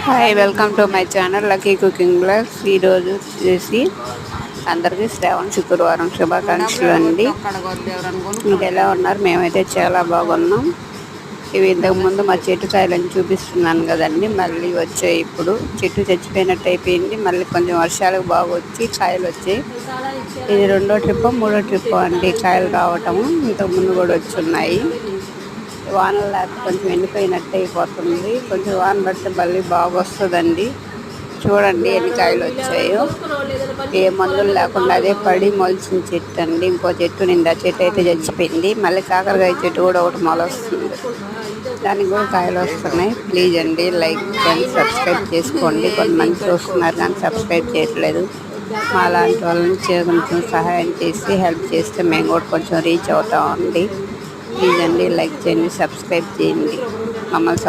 Hi, welcome to my channel Lucky Cooking Blogs. ఈరోజు వచ్చేసి అందరికీ శ్రావణ శుక్రవారం శుభాకాంక్షలు అండి. మీరు ఎలా ఉన్నారు? మేమైతే చాలా బాగున్నాం. ఇవి ఇంతకుముందు మా చెట్టు కాయలని చూపిస్తున్నాను కదండి, మళ్ళీ వచ్చాయి. ఇప్పుడు చెట్టు చచ్చిపోయినట్టు అయిపోయింది, మళ్ళీ కొంచెం వర్షాలకు బాగా వచ్చి కాయలు వచ్చాయి. ఇది రెండో ట్రిప్ మూడో ట్రిప్ అండి కాయలు రావటము. ఇంతకుముందు కూడా వచ్చున్నాయి. వానలు లేక కొంచెం ఎండిపోయినట్టు అయిపోతుంది. కొంచెం వాన పడితే మళ్ళీ బాగా వస్తుందండి. చూడండి ఎన్ని కాయలు వచ్చాయో. ఏ మందులు లేకుండా అదే పడి మొలిచిన చెట్టు అండి. ఇంకో చెట్టు నిండా చెట్టు అయితే చచ్చిపోయింది. మళ్ళీ కాకరకాయ చెట్టు కూడా ఒకటి మొలొస్తుంది, దానికి కూడా కాయలు వస్తున్నాయి. ప్లీజ్ అండి లైక్ అండ్ సబ్స్క్రైబ్ చేసుకోండి. కొంతమంది చూస్తున్నారు కానీ సబ్స్క్రైబ్ చేయట్లేదు. మా లాంటి వాళ్ళని కొంచెం సహాయం చేసి హెల్ప్ చేస్తే మేము కూడా కొంచెం రీచ్ అవుతామండి. ప్లీజ్ అండి లైక్ చేయండి, సబ్స్క్రైబ్ చేయండి. మమ్మల్ని